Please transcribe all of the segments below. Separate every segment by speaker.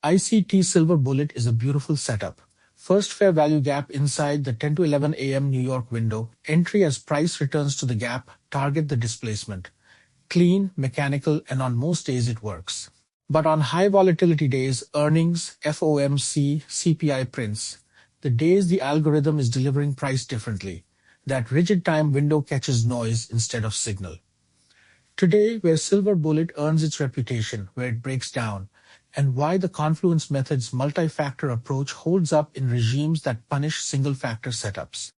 Speaker 1: ICT Silver Bullet is a beautiful setup. First fair value gap inside the 10 to 11 a.m. New York window. Entry as price returns to the gap. Target the displacement. Clean, mechanical, and on most days it works. But on high volatility days, earnings, FOMC, CPI prints, the days the algorithm is delivering price differently, that rigid time window catches noise instead of signal. Today, where Silver Bullet earns its reputation, where it breaks down, and why the Confluence Method's multi-factor approach holds up in regimes that punish single-factor setups.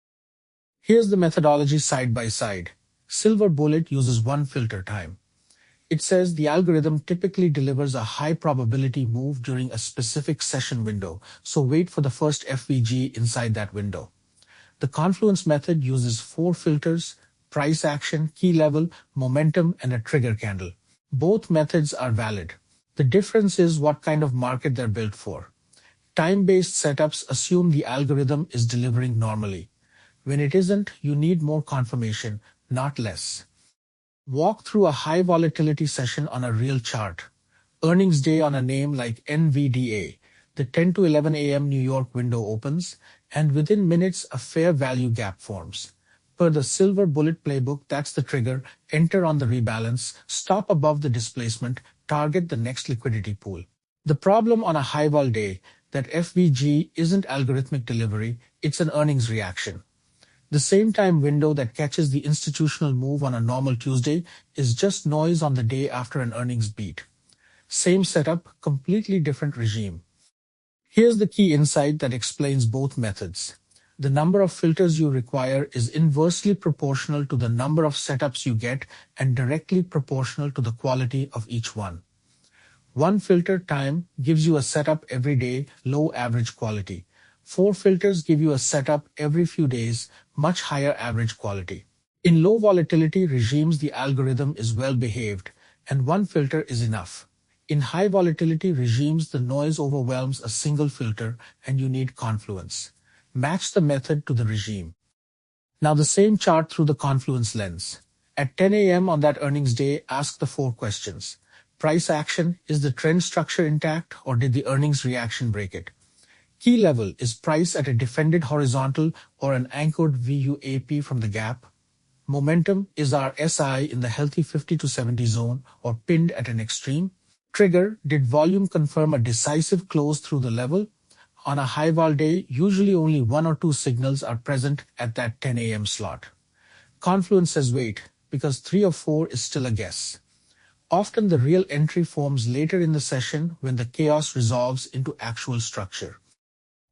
Speaker 1: Here's the methodology side by side. Silver Bullet uses one filter time. It says the algorithm typically delivers a high probability move during a specific session window, so wait for the first FVG inside that window. The Confluence method uses 4 filters: price action, key level, momentum, and a trigger candle. Both methods are valid. The difference is what kind of market they're built for. Time-based setups assume the algorithm is delivering normally. When it isn't, you need more confirmation, not less. Walk through a high volatility session on a real chart. Earnings day on a name like NVDA. The 10 to 11 a.m. New York window opens, and within minutes a fair value gap forms. Per the Silver Bullet playbook, that's the trigger. Enter on the rebalance, stop above the displacement, target the next liquidity pool. The problem on a high vol day, that FVG isn't algorithmic delivery, it's an earnings reaction. The same time window that catches the institutional move on a normal Tuesday is just noise on the day after an earnings beat. Same setup, completely different regime. Here's the key insight that explains both methods. The number of filters you require is inversely proportional to the number of setups you get and directly proportional to the quality of each one. One filter time gives you a setup every day, low average quality. 4 filters give you a setup every few days, much higher average quality. In low volatility regimes, the algorithm is well behaved, and 1 filter is enough. In high volatility regimes, the noise overwhelms a single filter and you need confluence. Match the method to the regime. Now the same chart through the Confluence lens. At 10 a.m. on that earnings day, ask the 4 questions. Price action: is the trend structure intact or did the earnings reaction break it? Key level: is price at a defended horizontal or an anchored VWAP from the gap? Momentum: is our SI in the healthy 50 to 70 zone or pinned at an extreme? Trigger: did volume confirm a decisive close through the level? On a high vol day, usually only 1 or 2 signals are present at that 10 a.m. slot. Confluence says wait, because 3 or 4 is still a guess. Often the real entry forms later in the session when the chaos resolves into actual structure.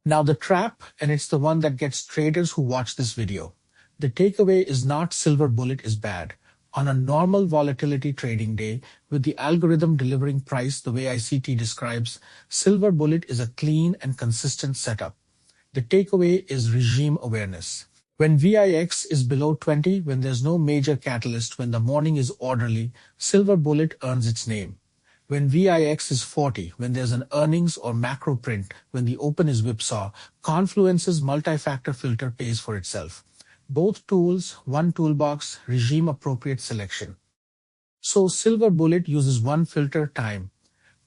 Speaker 1: Now the trap, and it's the one that gets traders who watch this video. The takeaway is not Silver Bullet is bad. On a normal volatility trading day, with the algorithm delivering price the way ICT describes, Silver Bullet is a clean and consistent setup. The takeaway is regime awareness. When VIX is below 20, when there's no major catalyst, when the morning is orderly, Silver Bullet earns its name. When VIX is 40, when there's an earnings or macro print, when the open is whipsaw, Confluence's multi-factor filter pays for itself. Both tools, one toolbox, regime-appropriate selection. So Silver Bullet uses 1 filter time.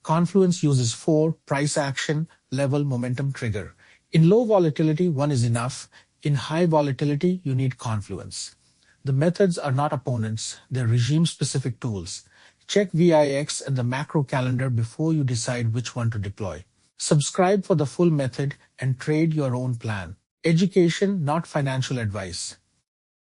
Speaker 1: Confluence uses 4, price action, level, momentum, trigger. In low volatility, 1 is enough. In high volatility, you need Confluence. The methods are not opponents, they're regime-specific tools. Check VIX and the macro calendar before you decide which one to deploy. Subscribe for the full method and trade your own plan. Education, not financial advice.